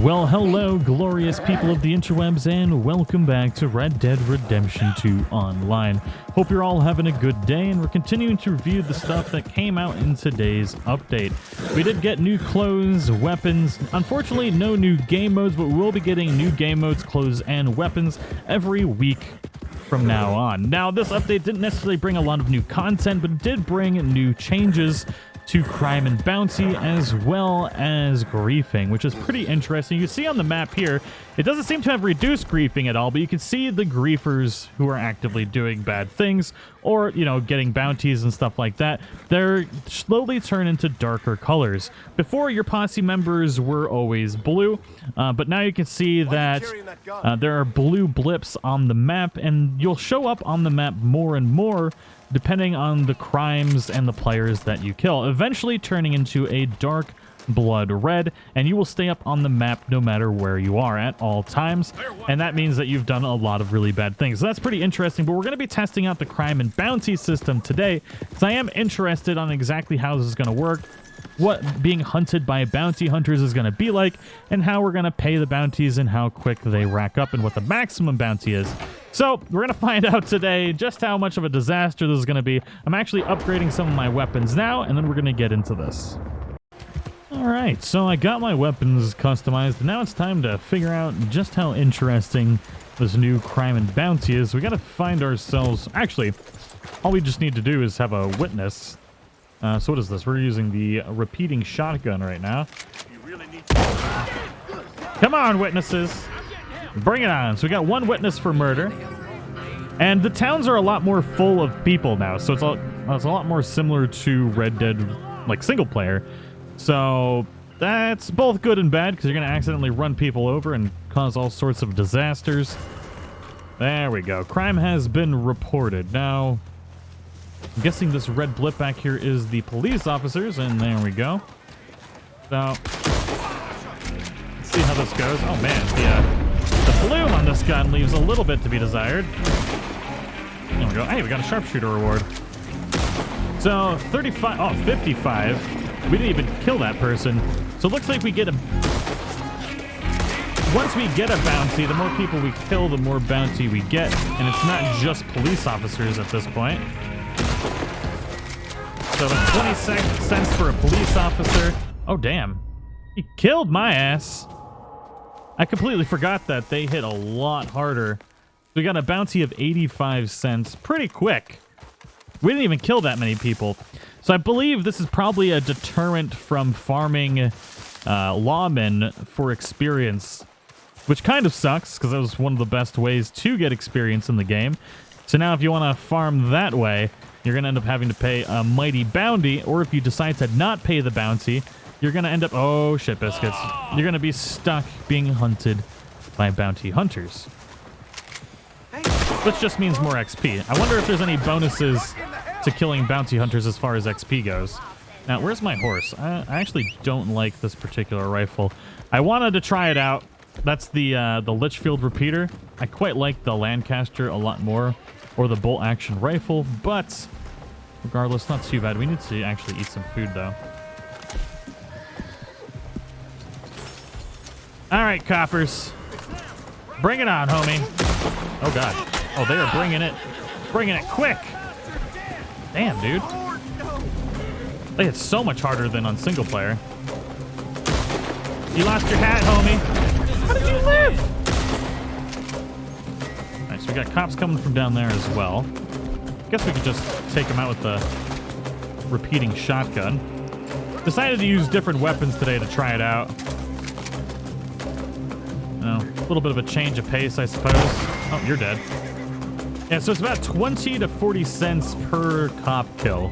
Well, hello, glorious people of the interwebs, and welcome back to Red Dead Redemption 2 Online. Hope you're all having a good day, and we're continuing to review the stuff that came out in today's update. We did get new clothes, weapons. Unfortunately, no new game modes, but we will be getting new game modes, clothes, and weapons every week from now on. Now, this update didn't necessarily bring a lot of new content, but it did bring new changes to crime and bounty, as well as griefing, which is pretty interesting. You see on the map here, it doesn't seem to have reduced griefing at all, but you can see the griefers who are actively doing bad things or, you know, getting bounties and stuff like that. They're slowly turn into darker colors. Before, your posse members were always blue, but now you can see that there are blue blips on the map, and you'll show up on the map more and more depending on the crimes and the players that you kill, eventually turning into a dark blood red, and you will stay up on the map no matter where you are at all times, and that means that you've done a lot of really bad things. So that's pretty interesting, but we're going to be testing out the crime and bounty system today, because I am interested on exactly how this is going to work, what being hunted by bounty hunters is going to be like, and how we're going to pay the bounties and how quick they rack up and what the maximum bounty is. So we're going to find out today just how much of a disaster this is going to be. I'm actually upgrading some of my weapons now, and then we're going to get into this. Alright, so I got my weapons customized, and now it's time to figure out just how interesting this new crime and bounty is. We got to find ourselves... Actually, all we just need to do is have a witness. So what is this? We're using the repeating shotgun right now. Come on, witnesses. Bring it on. So we got one witness for murder. And the towns are a lot more full of people now. So it's a lot more similar to Red Dead, like single player. So that's both good and bad, because you're going to accidentally run people over and cause all sorts of disasters. There we go. Crime has been reported. Now, I'm guessing this red blip back here is the police officers, and there we go. So, let's see how this goes. Oh man, the bloom on this gun leaves a little bit to be desired. There we go. Hey, we got a sharpshooter reward. So, 35, oh, 55. We didn't even kill that person. So it looks like we get a... Once we get a bounty, the more people we kill, the more bounty we get. And it's not just police officers at this point. So 20 cents for a police officer. Oh, damn. He killed my ass. I completely forgot that they hit a lot harder. We got a bounty of 85 cents pretty quick. We didn't even kill that many people. So I believe this is probably a deterrent from farming lawmen for experience, which kind of sucks because that was one of the best ways to get experience in the game. So now if you want to farm that way, you're going to end up having to pay a mighty bounty, or if you decide to not pay the bounty, you're going to end up... Oh, shit biscuits. You're going to be stuck being hunted by bounty hunters. Which just means more XP. I wonder if there's any bonuses to killing bounty hunters as far as XP goes. Now, where's my horse? I actually don't like this particular rifle. I wanted to try it out. That's the Litchfield repeater. I quite like the Lancaster a lot more, or the bolt action rifle, but regardless, not too bad. We need to actually eat some food though. All right, coppers, bring it on, homie. Oh god. Oh, they are bringing it quick. Damn, dude. They hit so much harder than on single player. You lost your hat, homie. How did you live? Alright, so we got cops coming from down there as well. Guess we could just take them out with the repeating shotgun. Decided to use different weapons today to try it out. A little bit of a change of pace, I suppose. Oh, you're dead. Yeah, so it's about 20 to 40 cents per cop kill.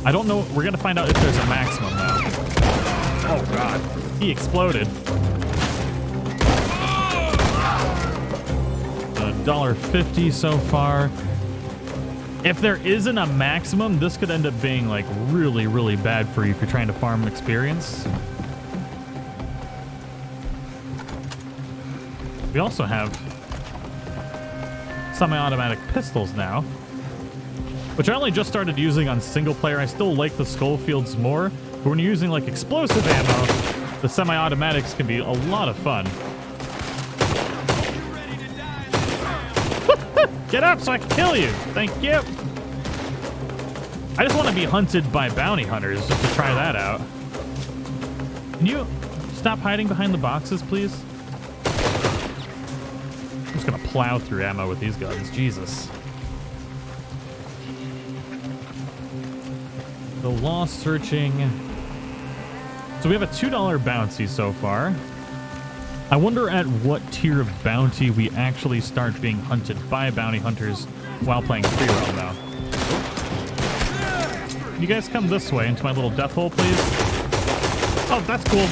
I don't know. We're going to find out if there's a maximum, though. Oh, God. He exploded. $1.50 so far. If there isn't a maximum, this could end up being, like, really, really bad for you if you're trying to farm experience. We also have semi-automatic pistols now, which I only just started using on single player. I still like the Schofields more, But when you're using like explosive ammo, the semi-automatics can be a lot of fun. Get up so I can kill you. Thank you. I just want to be hunted by bounty hunters just to try that out. Can you stop hiding behind the boxes, please? I'm just going to plow through ammo with these guns. Jesus. The lost searching. So we have a $2 bounty so far. I wonder at what tier of bounty we actually start being hunted by bounty hunters while playing free roam now. You guys come this way into my little death hole, please. Oh, that's cool.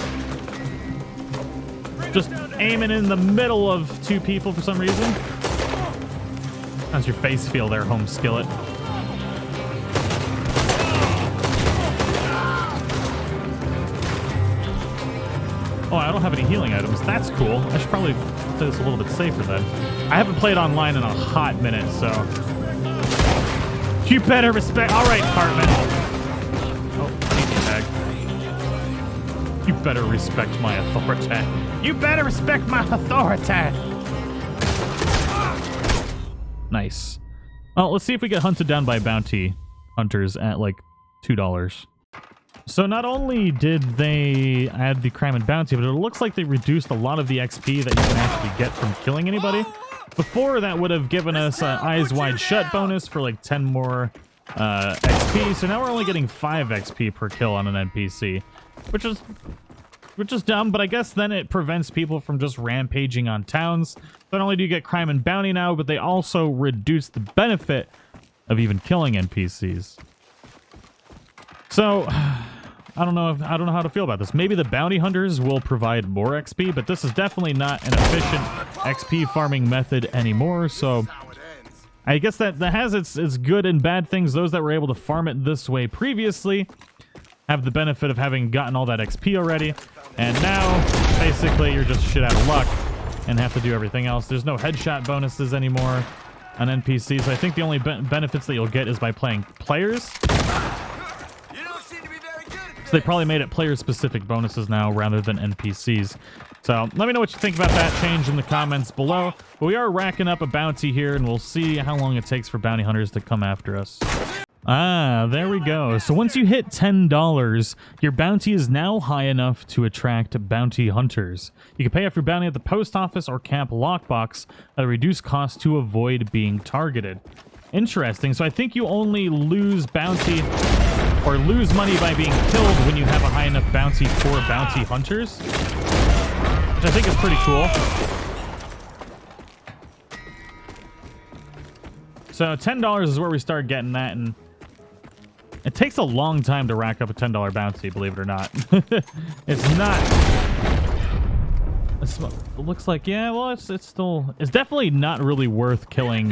Just aiming in the middle of two people for some reason. How's your face feel there, home skillet? Oh, I don't have any healing items. That's cool. I should probably play this a little bit safer then. I haven't played online in a hot minute, so... You better respect... All right, Cartman. Oh, tag. You better respect my authority. You better respect my authority. Nice. Well, let's see if we get hunted down by bounty hunters at, like, $2. So not only did they add the crime and bounty, but it looks like they reduced a lot of the XP that you can actually get from killing anybody. Before, that would have given us an eyes wide shut bonus for like 10 more XP. So now we're only getting 5 XP per kill on an NPC, which is dumb, but I guess then it prevents people from just rampaging on towns. Not only do you get crime and bounty now, but they also reduce the benefit of even killing NPCs. So... I don't know how to feel about this. Maybe the bounty hunters will provide more XP, but this is definitely not an efficient XP farming method anymore. So I guess that has its good and bad things. Those that were able to farm it this way previously have the benefit of having gotten all that XP already. And now, basically, you're just shit out of luck and have to do everything else. There's no headshot bonuses anymore on NPCs. So I think the only benefits that you'll get is by playing players. So they probably made it player-specific bonuses now rather than NPCs. So let me know what you think about that change in the comments below. But we are racking up a bounty here, and we'll see how long it takes for bounty hunters to come after us. Ah, there we go. So once you hit $10, your bounty is now high enough to attract bounty hunters. You can pay off your bounty at the post office or camp lockbox at a reduced cost to avoid being targeted. Interesting. So I think you only lose bounty or lose money by being killed when you have a high enough bounty for bounty hunters, which I think is pretty cool. So $10 is where we start getting that, and it takes a long time to rack up a $10 bounty, believe it or not. It's not... It looks like, yeah, well, it's definitely not really worth killing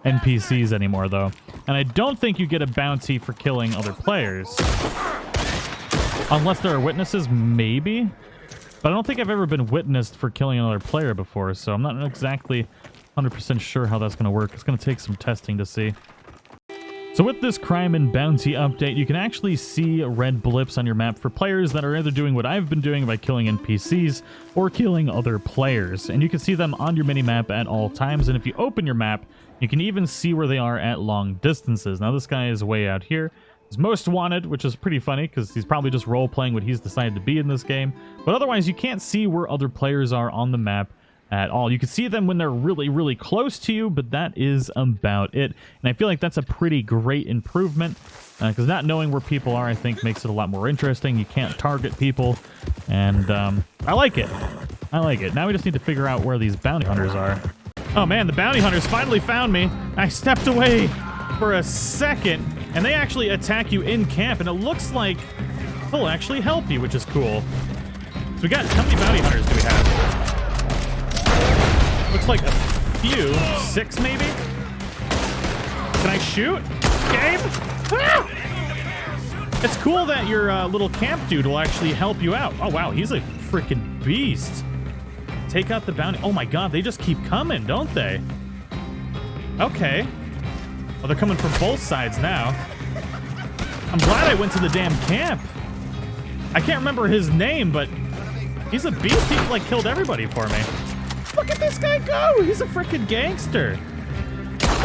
NPCs anymore, though. And I don't think you get a bounty for killing other players. Unless there are witnesses, maybe. But I don't think I've ever been witnessed for killing another player before, so I'm not exactly 100% sure how that's going to work. It's going to take some testing to see. So with this crime and bounty update, you can actually see red blips on your map for players that are either doing what I've been doing by killing NPCs or killing other players. And you can see them on your minimap at all times. And if you open your map, you can even see where they are at long distances. Now this guy is way out here. He's most wanted, which is pretty funny because he's probably just role-playing what he's decided to be in this game. But otherwise, you can't see where other players are on the map at all. You can see them when they're really, really close to you, but that is about it. And I feel like that's a pretty great improvement because not knowing where people are, I think, makes it a lot more interesting. You can't target people, and I like it. I like it. Now we just need to figure out where these bounty hunters are. Oh man, the bounty hunters finally found me. I stepped away for a second, and they actually attack you in camp, and it looks like they'll actually help you, which is cool. So we got, how many bounty hunters do we have? Looks like a few. 6, maybe? Can I shoot? Game? Ah! It's cool that your little camp dude will actually help you out. Oh, wow. He's a freaking beast. Take out the bounty. Oh, my God. They just keep coming, don't they? Okay. Well, they're coming from both sides now. I'm glad I went to the damn camp. I can't remember his name, but he's a beast. He like killed everybody for me. Look at this guy go. He's a freaking gangster.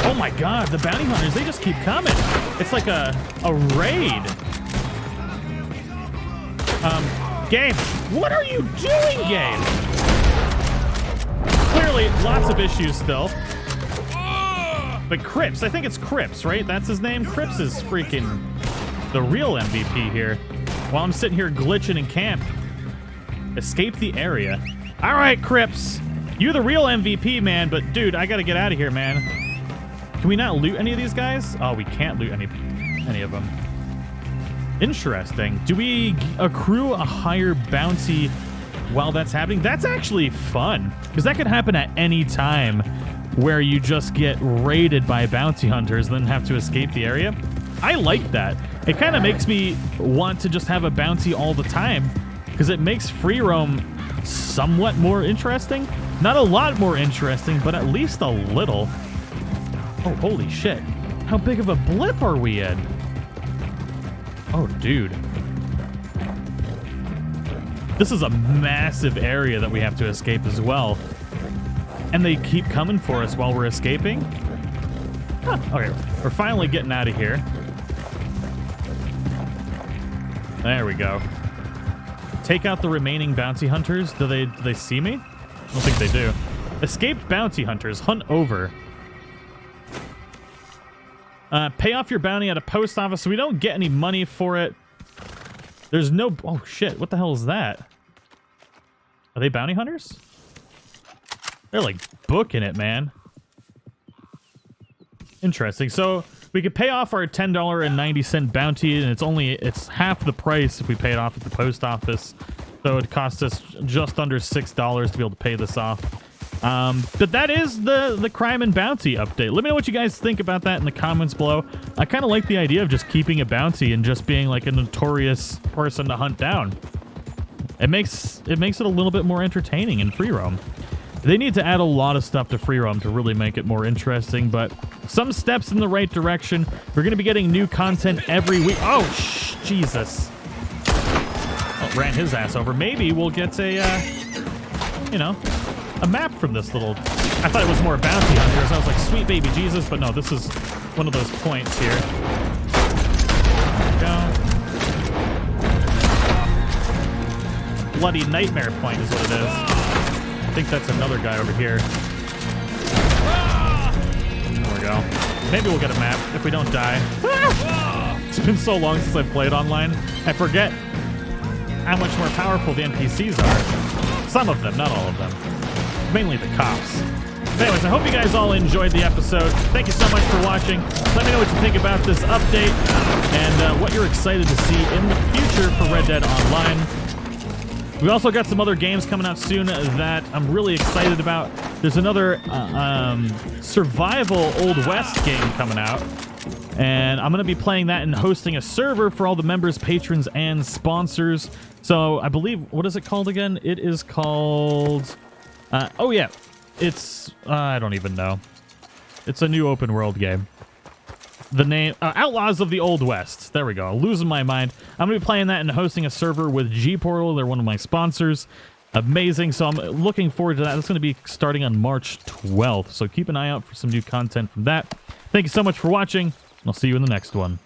Oh my God, the bounty hunters, they just keep coming. It's like a raid. Game, what are you doing, game? Clearly, lots of issues still. But Crips, I think it's Crips, right? That's his name? Crips is freaking the real MVP here. While I'm sitting here glitching in camp. Escape the area. All right, Crips. You're the real MVP, man. But, dude, I got to get out of here, man. Can we not loot any of these guys? Oh, we can't loot any of them. Interesting. Do we accrue a higher bounty while that's happening? That's actually fun. Because that could happen at any time where you just get raided by bounty hunters and then have to escape the area. I like that. It kind of makes me want to just have a bounty all the time because it makes free roam somewhat more interesting. Not a lot more interesting, but at least a little. Oh, holy shit. How big of a blip are we in? Oh, dude. This is a massive area that we have to escape as well. And they keep coming for us while we're escaping? Huh, okay, we're finally getting out of here. There we go. Take out the remaining bounty hunters. Do they see me? I don't think they do. Escaped bounty hunters. Hunt over. Pay off your bounty at a post office so we don't get any money for it. There's no... Oh, shit. What the hell is that? Are they bounty hunters? They're, like, booking it, man. Interesting. So, we could pay off our $10.90 bounty, and it's half the price if we pay it off at the post office. So, it costs us just under $6 to be able to pay this off. But that is the crime and bounty update. Let me know what you guys think about that in the comments below. I kind of like the idea of just keeping a bounty and just being like a notorious person to hunt down. It makes it a little bit more entertaining in free roam. They need to add a lot of stuff to free roam to really make it more interesting, but some steps in the right direction. We're going to be getting new content every week. Oh, Jesus. Oh, ran his ass over. Maybe we'll get a map from this little... I thought it was more bounty hunters. I was like, sweet baby Jesus, but no, this is one of those points here. There we go. Bloody nightmare point is what it is. I think that's another guy over here. There we go. Maybe we'll get a map if we don't die. It's been so long since I've played online. I forget how much more powerful the NPCs are. Some of them, not all of them. Mainly the cops. But anyways, I hope you guys all enjoyed the episode. Thank you so much for watching. Let me know what you think about this update and what you're excited to see in the future for Red Dead Online. We also got some other games coming out soon that I'm really excited about. There's another survival Old West game coming out. And I'm going to be playing that and hosting a server for all the members, patrons, and sponsors. So I believe, what is it called again? It is called... oh yeah, it's, I don't even know. It's a new open world game. The name, Outlaws of the Old West. There we go. Losing my mind. I'm going to be playing that and hosting a server with G-Portal. They're one of my sponsors. Amazing. So I'm looking forward to that. That's going to be starting on March 12th. So keep an eye out for some new content from that. Thank you so much for watching. I'll see you in the next one.